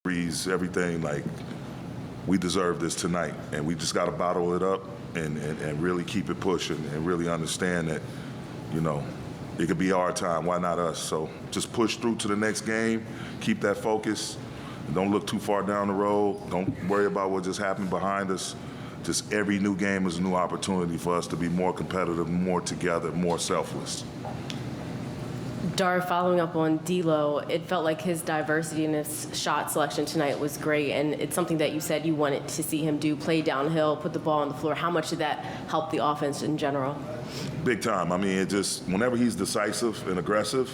everything, like, we deserve this tonight, and we just got to bottle it up and really keep it pushing and really understand that, you know, it could be our time, why not us? So just push through to the next game, keep that focus, don't look too far down the road, don't worry about what just happened behind us. Just every new game is a new opportunity for us to be more competitive, more together, more selfless. Dar, following up on D'Lo, it felt like his diversity in his shot selection tonight was great, and it's something that you said you wanted to see him do, play downhill, put the ball on the floor. How much did that help the offense in general? Big time. I mean, it just, whenever he's decisive and aggressive,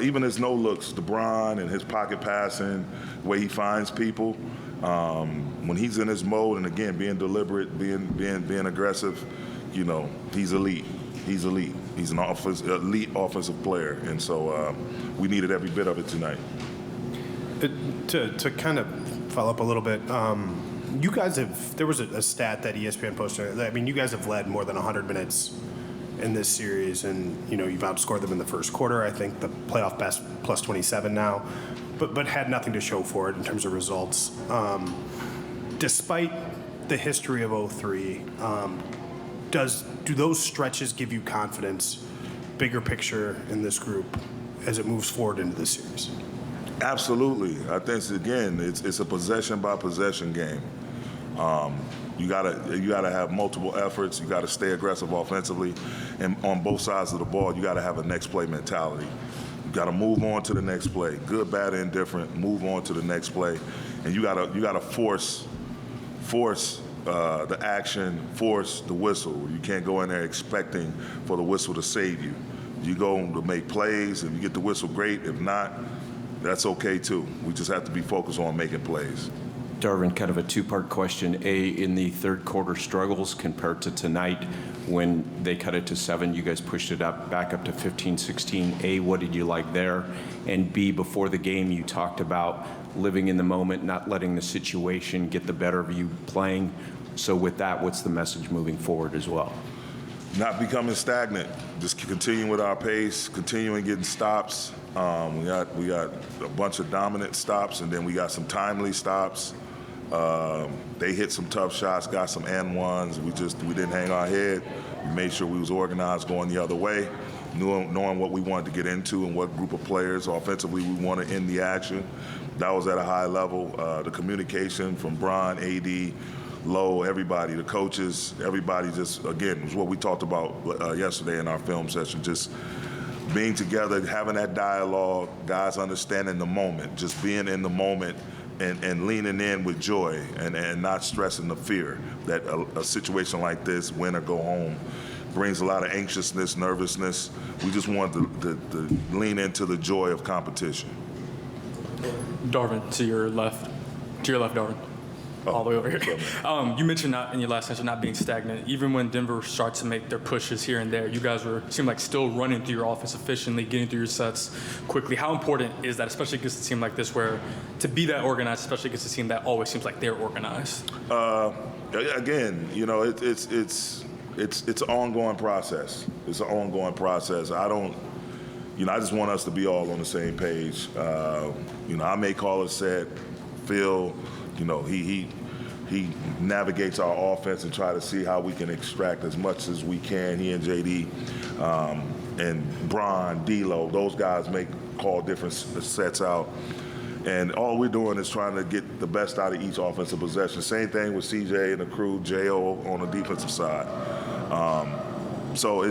even his no-looks, LeBron and his pocket passing, the way he finds people, when he's in his mode and, again, being deliberate, being aggressive, you know, he's elite. He's elite. He's an elite offensive player, and so we needed every bit of it tonight. To kind of follow up a little bit, you guys have, there was a stat that ESPN posted. I mean, you guys have led more than 100 minutes in this series, and, you know, you've outscored them in the first quarter. I think the playoff best plus 27 now, but had nothing to show for it in terms of results. Despite the history of 03, do those stretches give you confidence, bigger picture in this group as it moves forward into this series? Absolutely. I think, again, it's a possession by possession game. You gotta have multiple efforts. You gotta stay aggressive offensively, and on both sides of the ball, you gotta have a next play mentality. You gotta move on to the next play. Good, bad, indifferent. Move on to the next play, and you gotta force the action, force the whistle. You can't go in there expecting for the whistle to save you. You go to make plays. If you get the whistle, great. If not, that's okay too. We just have to be focused on making plays. Darvin, kind of a two-part question. A, in the third quarter struggles compared to tonight when they cut it to 7, you guys pushed it back up to 15, 16. A, what did you like there? And B, before the game, you talked about living in the moment, not letting the situation get the better of you playing. So with that, what's the message moving forward as well? Not becoming stagnant. Just continuing with our pace, continuing getting stops. We got a bunch of dominant stops, and then we got some timely stops. They hit some tough shots, got some and ones. We didn't hang our head. We made sure we was organized going the other way, knowing what we wanted to get into and what group of players offensively we want to end the action. That was at a high level. The communication from Bron, AD, Lowe, everybody, the coaches, everybody just, again, was what we talked about yesterday in our film session, just being together, having that dialogue, guys understanding the moment, just being in the moment and leaning in with joy and not stressing the fear that a situation like this, win or go home, brings a lot of anxiousness, nervousness. We just wanted to lean into the joy of competition. Darvin, to your left, Darvin. All the way over here. You mentioned in your last answer not being stagnant. Even when Denver starts to make their pushes here and there, you guys seemed like still running through your offense efficiently, getting through your sets quickly. How important is that, especially against a team like this, where to be that organized, especially against a team that always seems like they're organized? Again, you know, it's an ongoing process. It's an ongoing process. I just want us to be all on the same page. You know, I may call it set, Phil. You know, he navigates our offense and try to see how we can extract as much as we can. He and JD and Bron, D'Lo, those guys call different sets out. And all we're doing is trying to get the best out of each offensive possession. Same thing with CJ and the crew, J.O. on the defensive side. So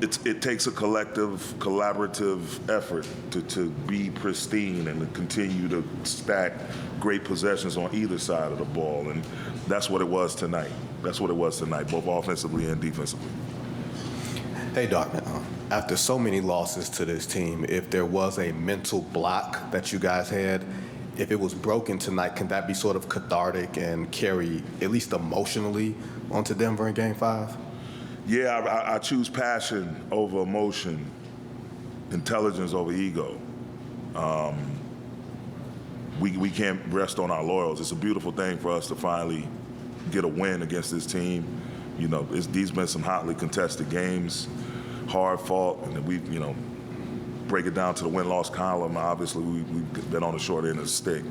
it takes a collective, collaborative effort to be pristine and to continue to stack great possessions on either side of the ball, and that's what it was tonight. That's what it was tonight, both offensively and defensively. Hey, Darvin, after so many losses to this team, if there was a mental block that you guys had, if it was broken tonight, can that be sort of cathartic and carry, at least emotionally, onto Denver in Game 5? Yeah, I choose passion over emotion, intelligence over ego. We can't rest on our laurels. It's a beautiful thing for us to finally get a win against this team. You know, these been some hotly contested games, hard fought, and we, you know, break it down to the win-loss column. Obviously, we've been on the short end of the stick.